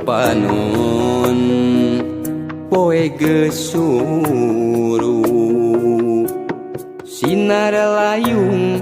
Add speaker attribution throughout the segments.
Speaker 1: Panon poe gesuru sinar layung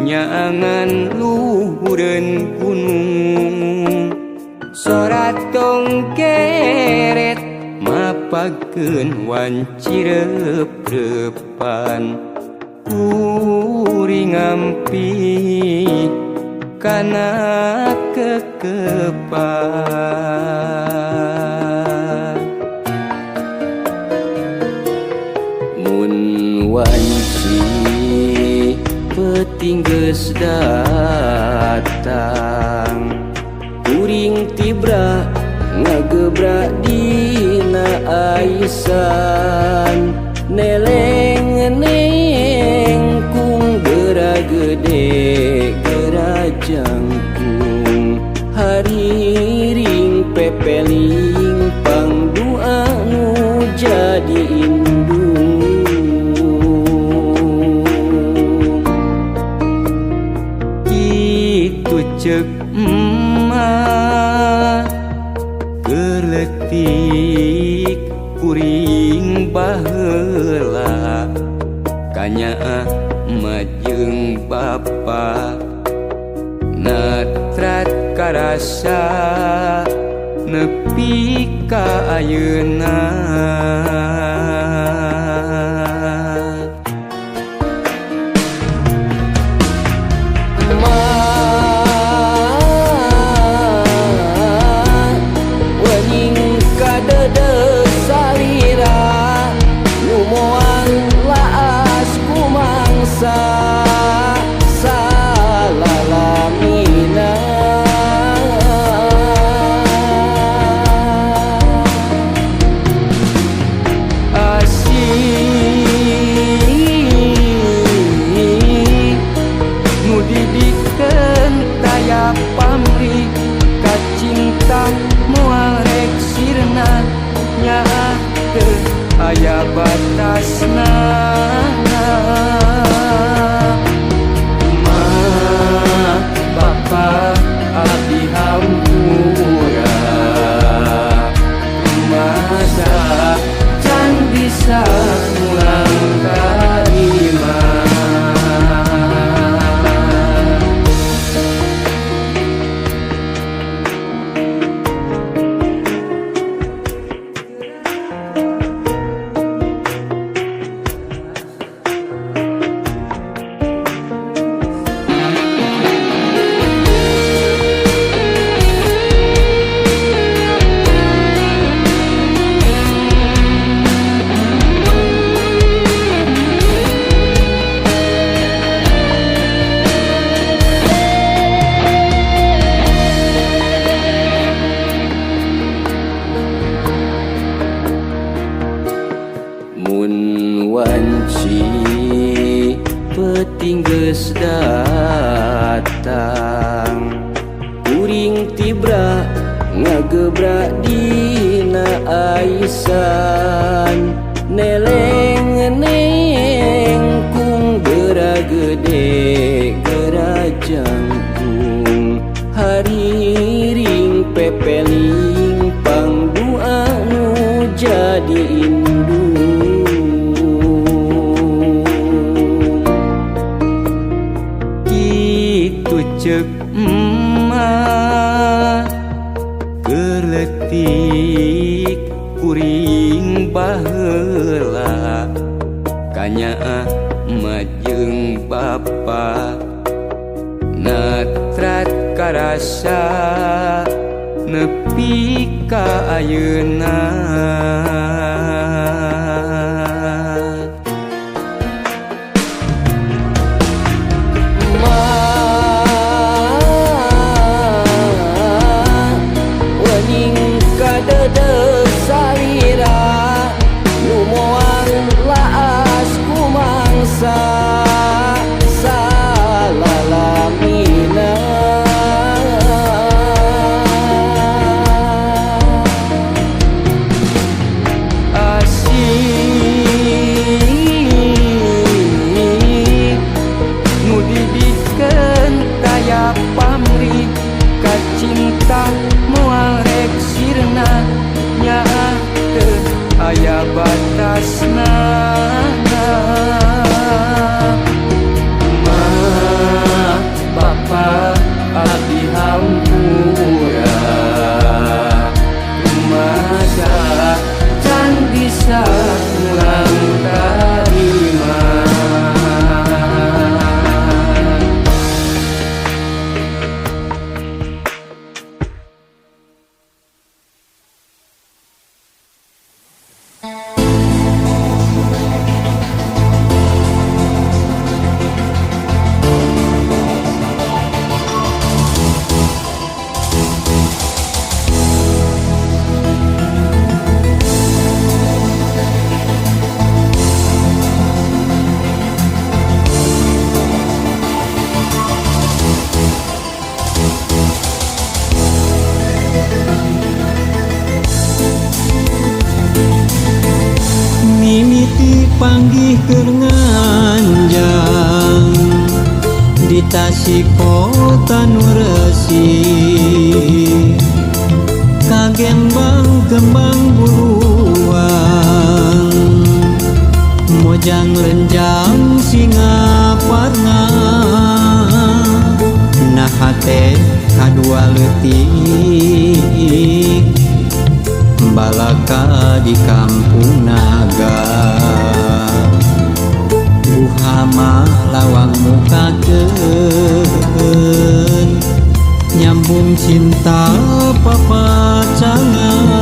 Speaker 1: nyaangan luhureun gunung sorat tong keret mapagkeun wancirep-repan kuring ngampi kana kekepan mun wanci peuting geus datang kuring tibra ngagebrak dina aisan neleng-neneng kung geura gede jangkung hariring pepeling pangdua nu jadi indung kitu ceuk emak geuletik kuring baheula kanyaah emak jeung bapa natrat karasa nepi ka ayeuna wening kadede salira nu moal laas ku mangsa pamri kacinta moal rek sirna nyaah teu aya batasna ma bapa abdi hampura masa can bisa ulang kalima wanci peuting geus datang kuring tibra ngagebrak dina aisan neleng-neneng kung geura gede geura jangkung hariring pepeling pangdua nu jadi indung ceuk emak geuletik kuring baheula kanyaah emak jeung bapa natrat karasa nepi ka ayeuna batasna Bapa abdi hampura rumaja can bisa kurang tarima
Speaker 2: mimiti panggih keur nganjang di Tasik kota nu resik kagembang-gembang buruan mojang lenjang Singaparna nah hate kadua leutik balaka di kampung naga buhama lawang mukakeun nyambung cinta papacangan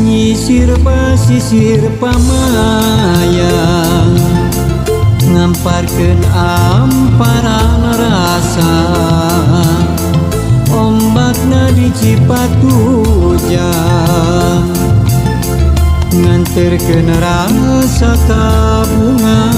Speaker 2: nyisir basisir pamayang ngamparkeun amparan rasa ombakna di Cipatujang nganterkeun rasa kabunga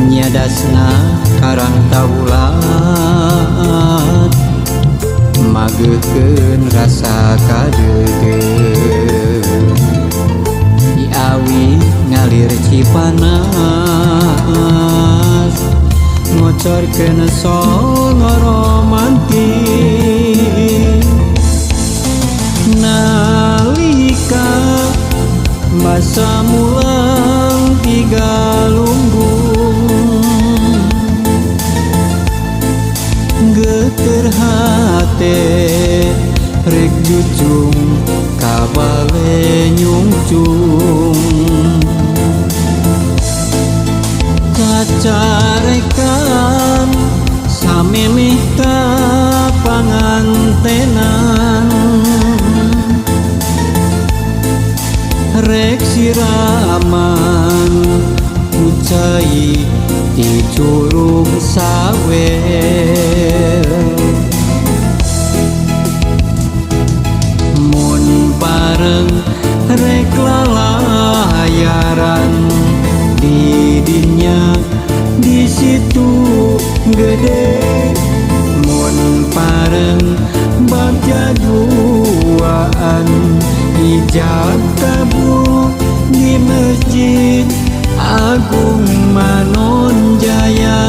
Speaker 2: nyadasna karang taulat mageukeun rasa kadeudeung Awi ngalir Cipanas ngocorkeun songo romantik nalika masa mulang tiga lumbung geter hate rek jucung kabale nyungcung kacarekan samemeh kapangantenan rek siraman ucai di curug sawer bareng rek lalayaran di dinya di situ gede mun pareng bagja duaan ijab kabul di Masjid Agung Manonjaya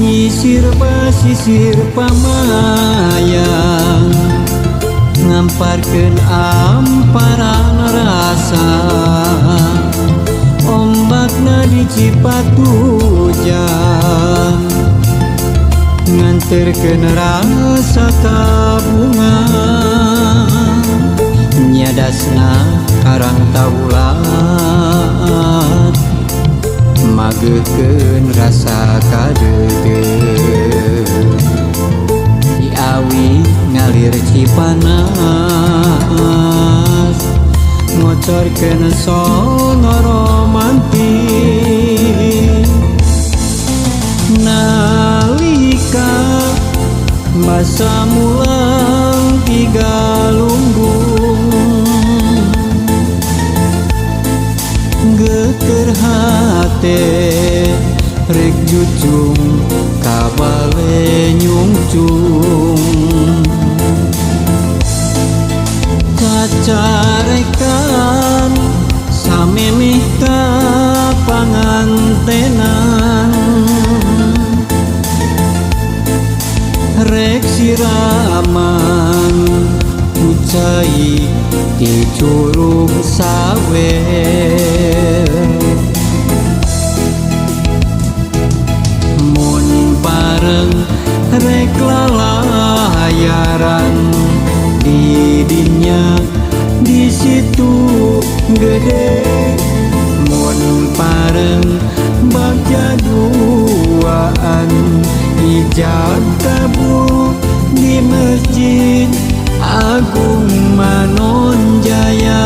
Speaker 2: nyisir basisir pamayang ngamparkeun amparan rasa ombakna di Cipatujang nganterkeun rasa kabunga nyadasna karang taulat mageukeun rasa kadeudeung Awi ngalir Cipanas ngocorkeun songo romantik nalika masa mulang tiga lumbung geter hate rek jucung kabale nyungcung siraman kucai di curug sawer mun bareng rek lalayaran di dinya di situ gede mun pareng bagja duaan ijab kabul di masjid Agung Manonjaya.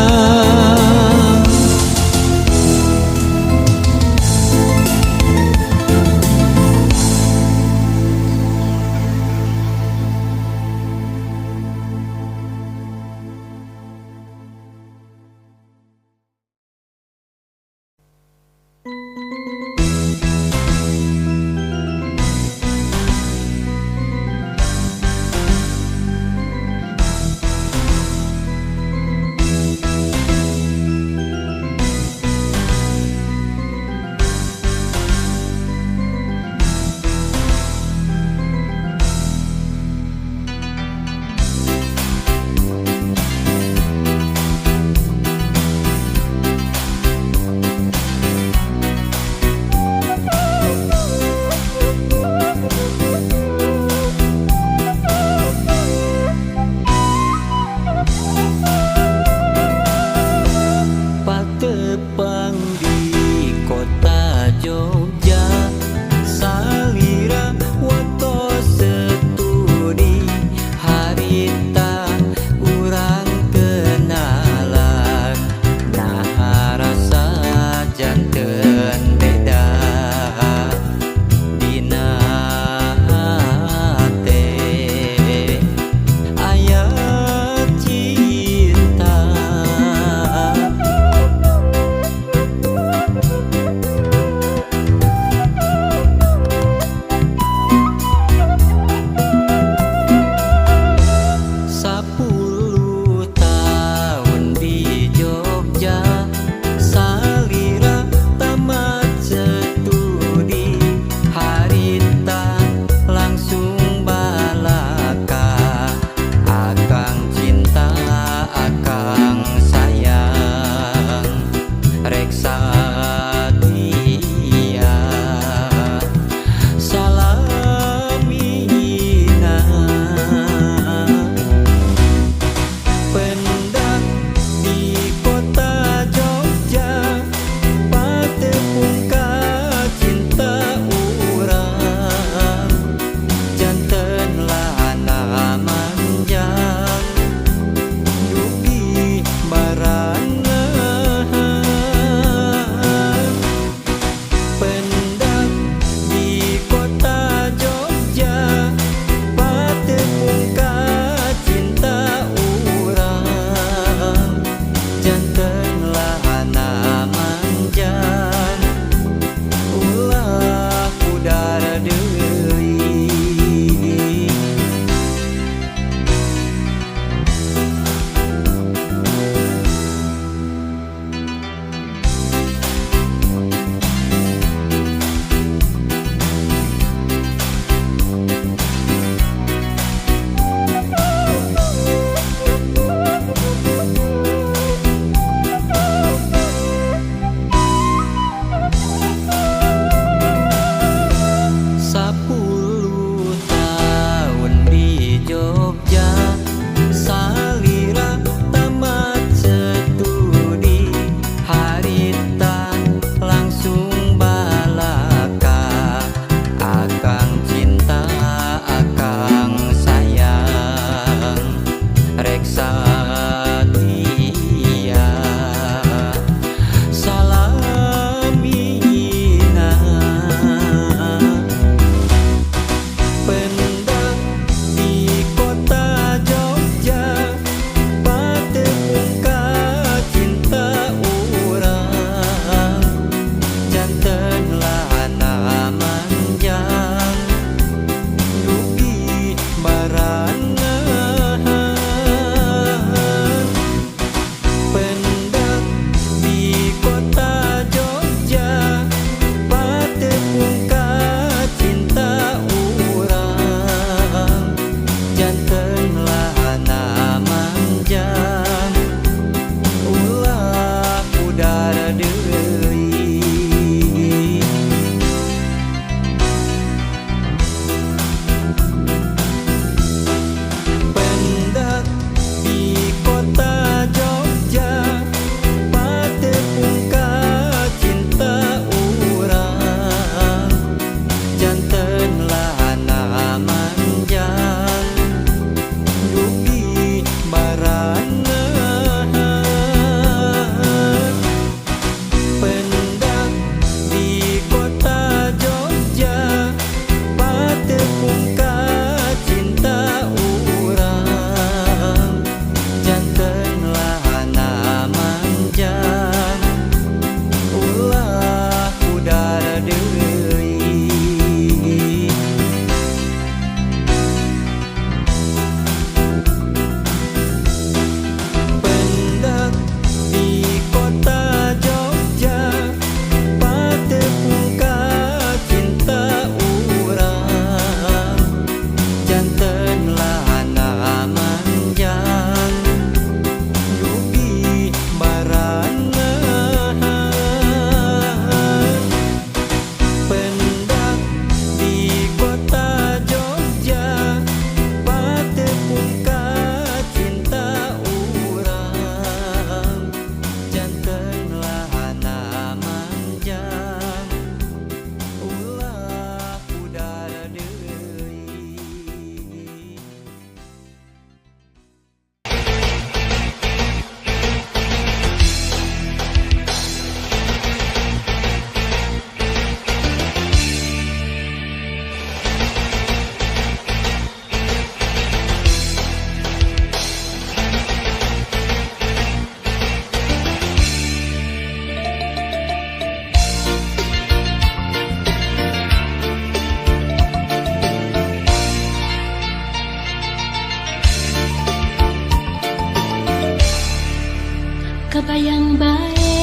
Speaker 3: Kebayang bae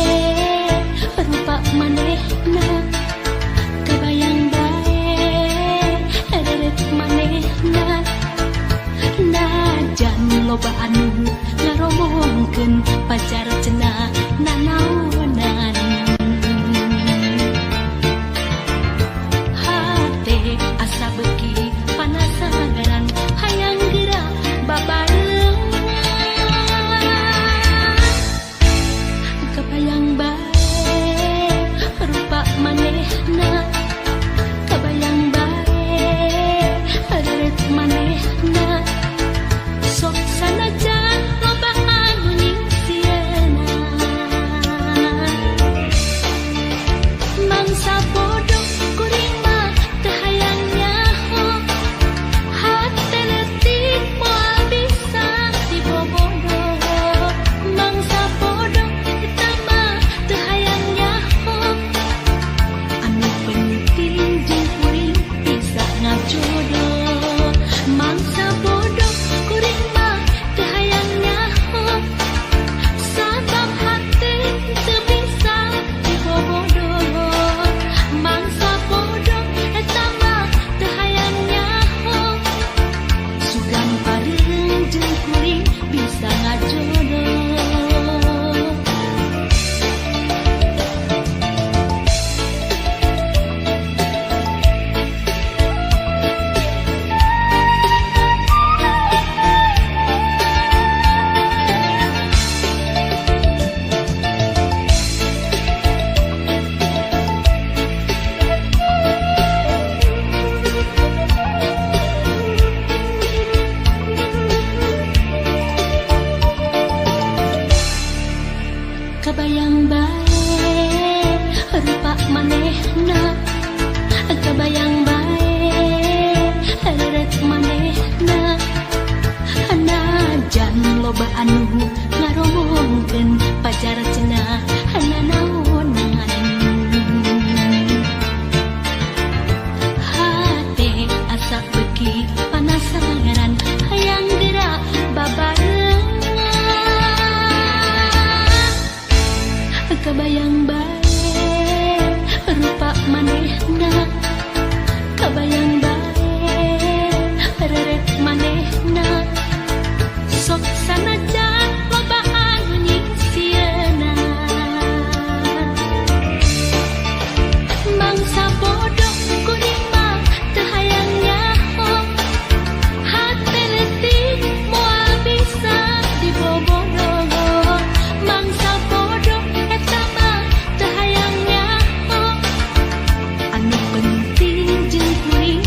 Speaker 3: rupa manehna, kebayang bae deret manehna, najan loba anu ngaromongkeun pacar cenah nanaonan. Hate asa beuki panasaran hayang geura babareung. Kebayang bae rupa manehna, kebayang bae deret manehna, sok sanajan loba anu nyingsiana. Mangsa bodoh kuring mah teu hayang nyaho, hate leutik moal bisa dibobodoh. Mangsa bodoh eta mah teu hayang nyaho, anu penting jeung kuring bisa ngajodoh. Mangsa bodoh kuring mah teu hayang nyaho, sabab hate teu bisa dibobodoh. Mangsa bodoh eta mah teu hayang nyaho, sugan pareung jeung kuring bisa ngajodoh. Kebayang bae rupa manehna, kebayang bae deret manehna, najan loba anu ngaromongkeun pacar cenah nanaonan. Hate asa beuki panasaran hayang geura babareung. Kebayang bae rupa manehna, kebayang bae deret manehna, sok sanajan loba anu nyingsiana. Mangsa bodoh kuring mah teu hayang nyaho, hate leutik moal bisa dibobodoh. Mangsa bodoh eta mah teu hayang nyaho, anu penting jeung kuring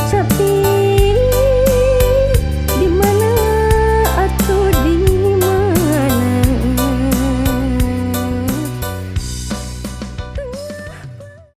Speaker 3: sepi